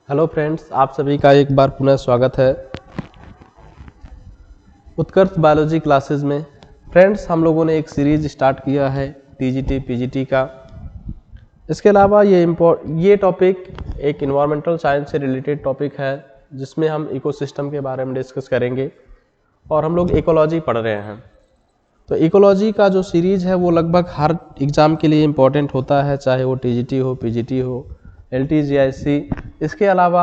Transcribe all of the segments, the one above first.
Hello friends, आप सभी का एक बार पुनः स्वागत है उत्कर्ष बायोलॉजी क्लासेस में। फ्रेंड्स, हम लोगों ने एक सीरीज स्टार्ट किया है टीजीटी पीजीटी का। इसके अलावा ये टॉपिक एक इन्वायरमेंटल साइंस से रिलेटेड टॉपिक है, जिसमें हम इकोसिस्टम के बारे में डिस्कस करेंगे और हम लोग इकोलॉजी पढ़ रहे हैं। तो इकोलॉजी का जो सीरीज है वो लगभग हर एग्ज़ाम के लिए इम्पोर्टेंट होता है, चाहे वो टीजीटी हो, पीजीटी हो, एलटीजीआईसी। इसके अलावा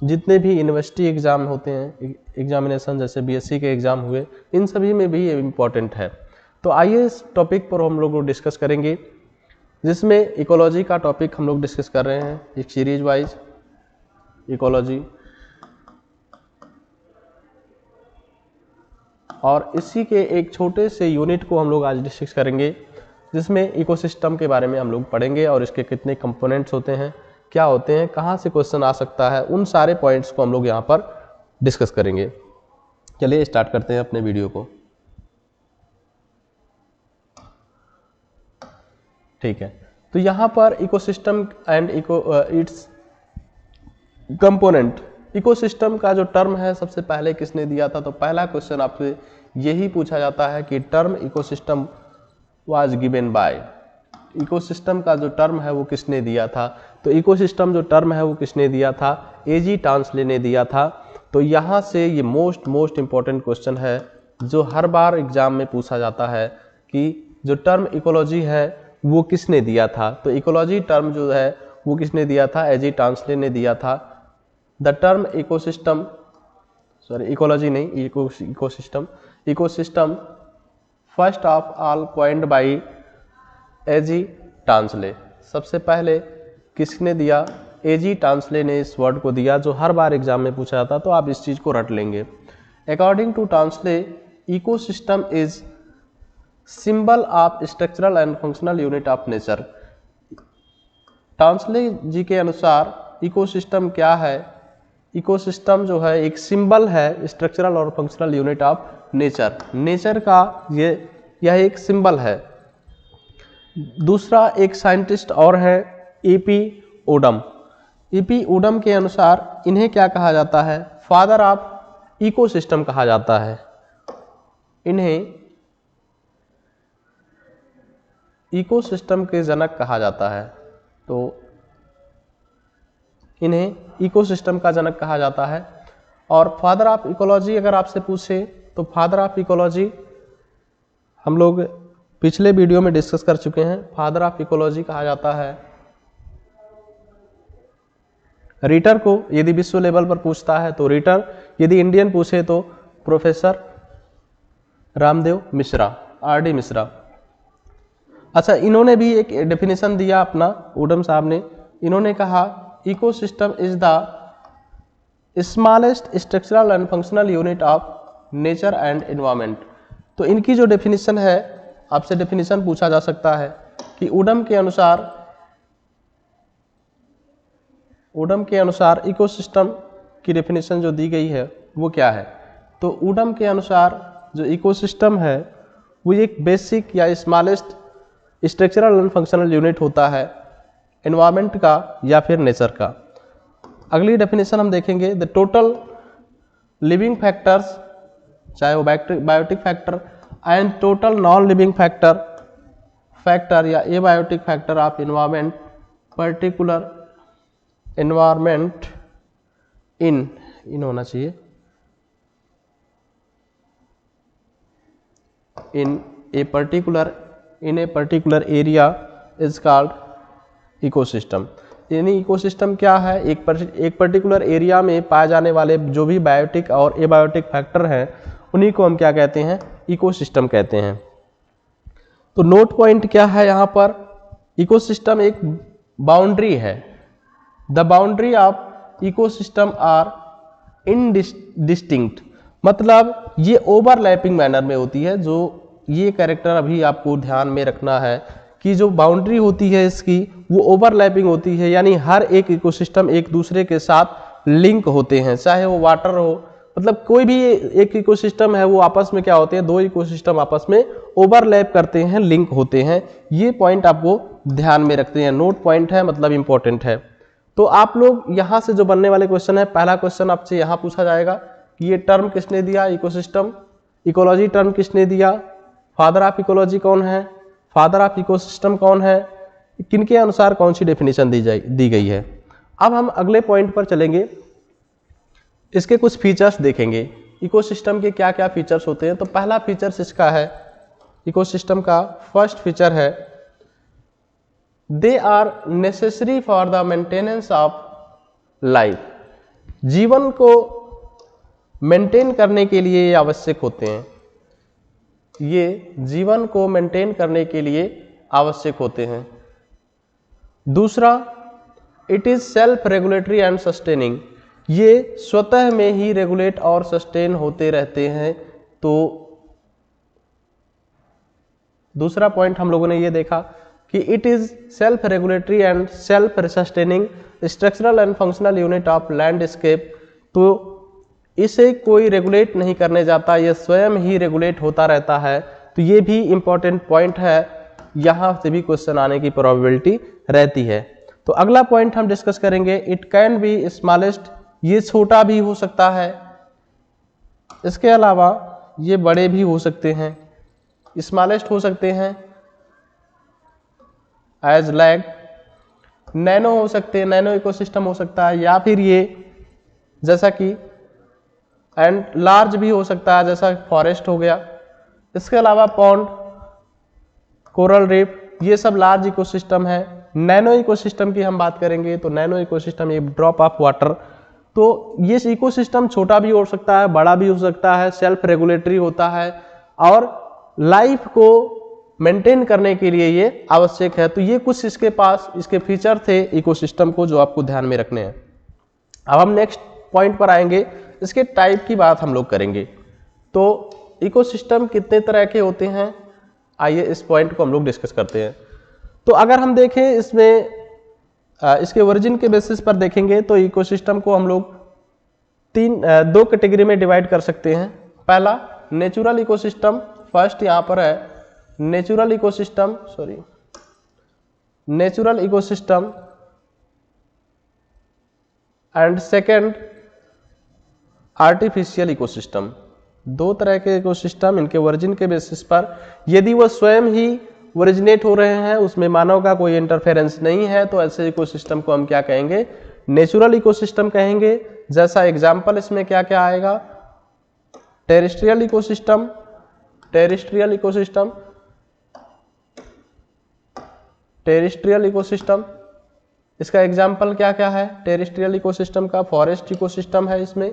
जितने भी यूनिवर्सिटी एग्ज़ाम होते हैं, एग्जामिनेशन जैसे बीएससी के एग्ज़ाम हुए, इन सभी में भी ये इम्पोर्टेंट है। तो आइए इस टॉपिक पर हम लोग डिस्कस करेंगे, जिसमें इकोलॉजी का टॉपिक हम लोग डिस्कस कर रहे हैं एक सीरीज वाइज इकोलॉजी, और इसी के एक छोटे से यूनिट को हम लोग आज डिस्कस करेंगे, जिसमें इकोसिस्टम के बारे में हम लोग पढ़ेंगे और इसके कितने कंपोनेंट्स होते हैं, क्या होते हैं, कहाँ से क्वेश्चन आ सकता है, उन सारे पॉइंट्स को हम लोग यहाँ पर डिस्कस करेंगे। चलिए स्टार्ट करते हैं अपने वीडियो को। ठीक है, तो यहाँ पर ecosystem and it's component. Ecosystem का जो टर्म है सबसे पहले किसने दिया था? तो पहला क्वेश्चन आपसे यही पूछा जाता है कि term ecosystem was given by. Ecosystem का जो टर्म है वो किसने दिया था? तो इकोसिस्टम जो टर्म है वो किसने दिया था? एजी टांसले ने दिया था। तो यहाँ से ये मोस्ट इम्पॉर्टेंट क्वेश्चन है जो हर बार एग्जाम में पूछा जाता है कि जो टर्म इकोलॉजी है वो किसने दिया था। तो इकोलॉजी टर्म जो है वो किसने दिया था? एजी टांसले ने दिया था। The term ecosystem, sorry ecology नहीं, ecosystem first of all coined by AG Tansley. सबसे पहले किसने दिया? एजी टांसले ने इस वर्ड को दिया, जो हर बार एग्जाम में पूछा जाता, तो आप इस चीज को रट लेंगे। According to Tansley, ecosystem is symbol of structural and functional unit of nature. Tansley ji के अनुसार इकोसिस्टम क्या है? इकोसिस्टम जो है एक सिंबल है स्ट्रक्चरल और functional unit of nature. Nature का यह एक सिंबल है। दूसरा एक साइंटिस्ट और है एपी ओडम। एपी ओडम के अनुसार इन्हें क्या कहा जाता है? फादर ऑफ इकोसिस्टम कहा जाता है। इन्हें इकोसिस्टम के जनक कहा जाता है। तो इन्हें इकोसिस्टम का जनक कहा जाता है। और फादर ऑफ इकोलॉजी अगर आपसे पूछे तो फादर ऑफ इकोलॉजी हम लोग पिछले वीडियो में डिस्कस कर चुके हैं। फादर ऑफ इकोलॉजी कहा जाता है रीटर को, यदि विश्व लेवल पर पूछता है तो रीटर, यदि इंडियन पूछे तो प्रोफेसर रामदेव मिश्रा, आरडी मिश्रा। अच्छा, इन्होंने भी एक डेफिनेशन दिया अपना, ओडम साहब ने। इन्होंने कहा ecosystem is the smallest structural and functional unit of nature and environment. तो इनकी जो डेफिनेशन है, आपसे डेफिनेशन पूछा जा सकता है कि ओडम के अनुसार इकोसिस्टम की डेफिनेशन जो दी गई है वो क्या है? तो ओडम के अनुसार जो इकोसिस्टम है वो एक बेसिक या smallest structural and functional unit होता है एनवायरनमेंट का या फिर नेचर का। अगली डेफिनेशन हम देखेंगे, द टोटल लिविंग फैक्टर्स, चाहे वो biotic factor and total non living factor या abiotic factor of environment, particular environment in होना चाहिए, in a particular area is called ecosystem. यानी इकोसिस्टम क्या है? एक पर्टिकुलर एरिया में पाए जाने वाले जो भी बायोटिक और एबायोटिक फैक्टर हैं उन्हीं को हम क्या कहते हैं? इकोसिस्टम कहते हैं। तो नोट पॉइंट क्या है यहाँ पर? इकोसिस्टम एक बाउंड्री है। The boundary of ecosystem are indistinct, मतलब ये ओवरलैपिंग मैनर में होती है। जो ये कैरेक्टर अभी आपको ध्यान में रखना है कि जो बाउंड्री होती है इसकी वो ओवरलैपिंग होती है, यानी हर एक इकोसिस्टम एक दूसरे के साथ लिंक होते हैं, चाहे वो वाटर हो, मतलब कोई भी एक इकोसिस्टम है वो आपस में क्या होते हैं? दो इकोसिस्टम आपस में ओवरलैप करते हैं, लिंक होते हैं। ये पॉइंट आपको ध्यान में रखते हैं, नोट पॉइंट है, मतलब इंपॉर्टेंट है। तो आप लोग यहाँ से जो बनने वाले क्वेश्चन है, पहला क्वेश्चन आपसे यहाँ पूछा जाएगा कि ये टर्म किसने दिया, इकोसिस्टम, इकोलॉजी टर्म किसने दिया, फादर ऑफ इकोलॉजी कौन है, फादर ऑफ इकोसिस्टम कौन है, किनके अनुसार कौन सी डेफिनेशन दी गई है। अब हम अगले पॉइंट पर चलेंगे, इसके कुछ फीचर्स देखेंगे, इकोसिस्टम के क्या क्या फीचर्स होते हैं। तो पहला फीचर्स इसका है, इकोसिस्टम का फर्स्ट फीचर है, they are necessary for the maintenance of life. जीवन को मेंटेन करने के लिए ये आवश्यक होते हैं, ये जीवन को मेंटेन करने के लिए आवश्यक होते हैं। दूसरा, it is self regulatory and sustaining, ये स्वतः में ही रेगुलेट और सस्टेन होते रहते हैं। तो दूसरा पॉइंट हम लोगों ने ये देखा कि it is self regulatory and self sustaining structural and functional unit of landscape. तो इसे कोई रेगुलेट नहीं करने जाता, ये स्वयं ही रेगुलेट होता रहता है। तो ये भी इंपॉर्टेंट पॉइंट है, यहाँ से भी क्वेश्चन आने की प्रोबेबिलिटी रहती है। तो अगला पॉइंट हम डिस्कस करेंगे, इट कैन बी स्मॉलेस्ट, ये छोटा भी हो सकता है, इसके अलावा ये बड़े भी हो सकते हैं, स्मॉलेस्ट हो सकते हैं, एज लैग, नैनो हो सकते हैं, नैनो इकोसिस्टम हो सकता है, या फिर ये जैसा कि एंड लार्ज भी हो सकता है, जैसा फॉरेस्ट हो गया। इसके अलावा पॉन्ड, कोरल रीफ, ये सब लार्ज इकोसिस्टम है। नैनो इकोसिस्टम की हम बात करेंगे तो नैनो इकोसिस्टम ये ड्रॉप ऑफ वाटर, तो ये इकोसिस्टम छोटा भी हो सकता है, बड़ा भी हो सकता है, सेल्फ रेगुलेटरी होता है और लाइफ को मेंटेन करने के लिए ये आवश्यक है। तो ये कुछ इसके पास इसके फीचर थे इकोसिस्टम को, जो आपको ध्यान में रखने हैं। अब हम नेक्स्ट पॉइंट पर आएंगे, इसके टाइप की बात हम लोग करेंगे। तो इकोसिस्टम कितने तरह के होते हैं, आइए इस पॉइंट को हम लोग डिस्कस करते हैं। तो अगर हम देखें इसमें इसके ओरिजिन के बेसिस पर देखेंगे तो इकोसिस्टम को हम लोग दो कैटेगरी में डिवाइड कर सकते हैं। पहला नेचुरल इकोसिस्टम, फर्स्ट यहाँ पर है natural ecosystem, natural ecosystem, and second artificial ecosystem. दो तरह के इकोसिस्टम, इनके ओरिजिन के बेसिस पर यदि वो स्वयं ही ओरिजिनेट हो रहे हैं, उसमें मानव का कोई इंटरफेरेंस नहीं है, तो ऐसे इकोसिस्टम को हम क्या कहेंगे, नेचुरल इकोसिस्टम कहेंगे। जैसा एग्जांपल इसमें क्या क्या आएगा, terrestrial ecosystem, terrestrial ecosystem, terrestrial ecosystem, इसका एग्जांपल क्या क्या है टेरेस्ट्रियल इकोसिस्टम का, फॉरेस्ट इकोसिस्टम है, इसमें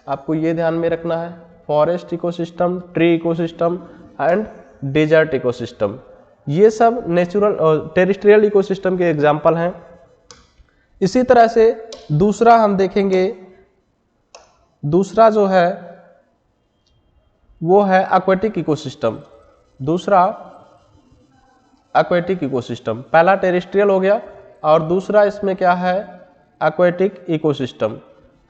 आपको ये ध्यान में रखना है, forest ecosystem, tree ecosystem and desert ecosystem, ये सब नेचुरल और टेरेस्ट्रियल इकोसिस्टम के एग्जांपल हैं। इसी तरह से दूसरा हम देखेंगे, दूसरा जो है वो है एक्वेटिक इकोसिस्टम। दूसरा एक्वेटिक इकोसिस्टम, पहला टेरेस्ट्रियल हो गया और दूसरा इसमें क्या है, एक्वेटिक इकोसिस्टम।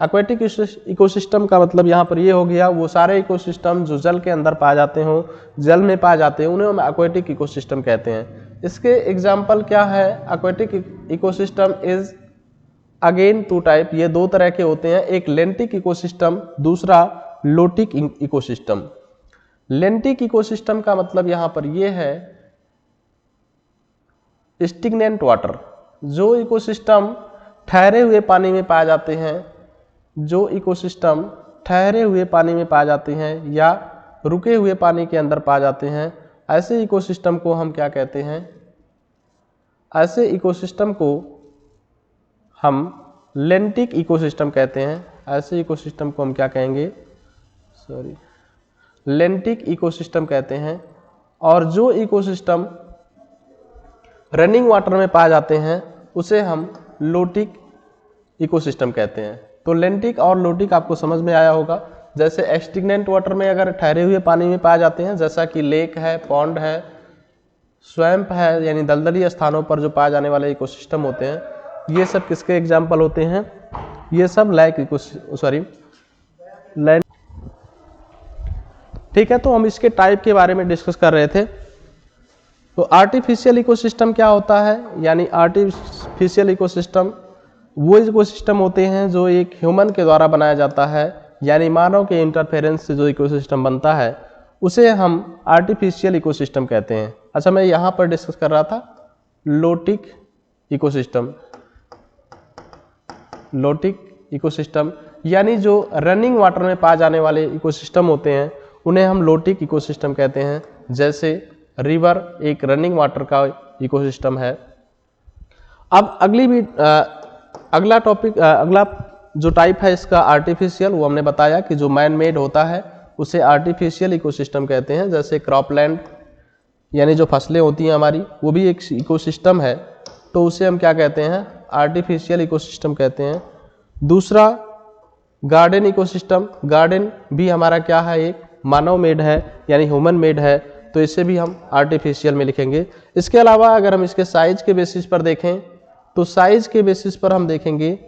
एक्वेटिक इकोसिस्टम का मतलब यहाँ पर ये हो गया, वो सारे इकोसिस्टम जो जल के अंदर पाए जाते हो, जल में पाए जाते हैं, उन्हें हम एक्वेटिक इकोसिस्टम कहते हैं। इसके एग्जाम्पल क्या है, aquatic ecosystem is again two type, ये दो तरह के होते हैं, एक लेंटिक इकोसिस्टम, दूसरा लोटिक इकोसिस्टम। लेंटिक इकोसिस्टम का मतलब यहाँ पर ये है स्टिग्नेंट वाटर, जो इकोसिस्टम ठहरे हुए पानी में पाए जाते हैं, जो इकोसिस्टम ठहरे हुए पानी में पाए जाते हैं या रुके हुए पानी के अंदर पाए जाते हैं, ऐसे इकोसिस्टम को हम क्या कहते हैं, ऐसे इकोसिस्टम को हम लेंटिक इकोसिस्टम कहते हैं। ऐसे इकोसिस्टम को हम क्या कहेंगे, लेंटिक इकोसिस्टम कहते हैं। और जो इकोसिस्टम रनिंग वाटर में पाए जाते हैं उसे हम लोटिक इकोसिस्टम कहते हैं। तो लेंटिक और लोटिक आपको समझ में आया होगा। जैसे स्टिग्नेंट वाटर में अगर ठहरे हुए पानी में पाए जाते हैं, जैसा कि लेक है, पॉन्ड है, स्वैम्प है, यानी दलदली स्थानों पर जो पाए जाने वाले इकोसिस्टम होते हैं, ये सब किसके एग्जाम्पल होते हैं, ये सब लैंड। ठीक है, तो हम इसके टाइप के बारे में डिस्कस कर रहे थे। तो आर्टिफिशियल इकोसिस्टम क्या होता है, यानी आर्टिफिशियल इकोसिस्टम वो इकोसिस्टम होते हैं जो एक ह्यूमन के द्वारा बनाया जाता है, यानी मानव के इंटरफेरेंस से जो इकोसिस्टम बनता है उसे हम आर्टिफिशियल इकोसिस्टम कहते हैं। अच्छा, मैं यहाँ पर डिस्कस कर रहा था लोटिक इकोसिस्टम। लोटिक इकोसिस्टम यानी जो रनिंग वाटर में पाए जाने वाले इकोसिस्टम होते हैं उन्हें हम लोटिक इकोसिस्टम कहते हैं। जैसे रिवर एक रनिंग वाटर का इकोसिस्टम है। अब अगला टॉपिक, अगला जो टाइप है इसका आर्टिफिशियल, वो हमने बताया कि जो मैन मेड होता है उसे आर्टिफिशियल इकोसिस्टम कहते हैं। जैसे क्रॉपलैंड यानी जो फसलें होती हैं हमारी, वो भी एक इकोसिस्टम है, तो उसे हम क्या कहते हैं, आर्टिफिशियल इकोसिस्टम कहते हैं। दूसरा गार्डन इकोसिस्टम, गार्डन भी हमारा क्या है, एक मानव मेड है यानी ह्यूमन मेड है, तो इसे भी हम आर्टिफिशियल में लिखेंगे। इसके अलावा अगर हम इसके साइज के बेसिस पर देखें तो साइज के बेसिस पर हम देखेंगे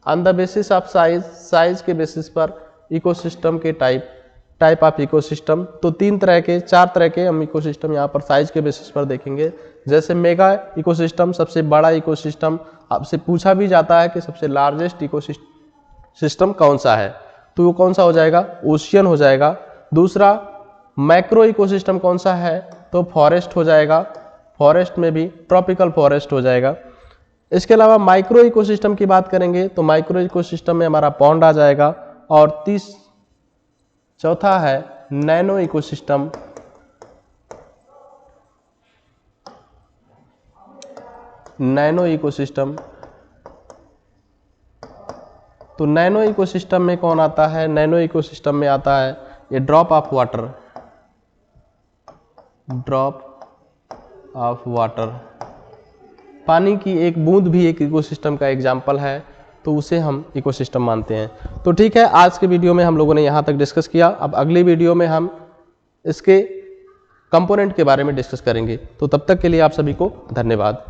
on the basis of size, size के बेसिस पर इकोसिस्टम के टाइप ऑफ इकोसिस्टम, तो 4 तरह के हम इकोसिस्टम यहाँ पर साइज के बेसिस पर देखेंगे। जैसे मेगा इकोसिस्टम, सबसे बड़ा इकोसिस्टम। आपसे पूछा भी जाता है कि सबसे लार्जेस्ट इकोसिस्टम कौन सा है, तो वो कौन सा हो जाएगा, ओशियन हो जाएगा। दूसरा मैक्रो इकोसिस्टम कौन सा है, तो फॉरेस्ट हो जाएगा, फॉरेस्ट में भी ट्रॉपिकल फॉरेस्ट हो जाएगा। इसके अलावा माइक्रो इकोसिस्टम की बात करेंगे तो माइक्रो इकोसिस्टम में हमारा पॉन्ड आ जाएगा। और चौथा है नैनो इकोसिस्टम। नैनो इकोसिस्टम, तो नैनो इकोसिस्टम में कौन आता है, नैनो इकोसिस्टम में आता है ये drop of water, drop of water, पानी की एक बूंद भी एक इकोसिस्टम का एग्जाम्पल है, तो उसे हम इकोसिस्टम मानते हैं। तो ठीक है, आज के वीडियो में हम लोगों ने यहाँ तक डिस्कस किया। अब अगली वीडियो में हम इसके कंपोनेंट के बारे में डिस्कस करेंगे। तो तब तक के लिए आप सभी को धन्यवाद।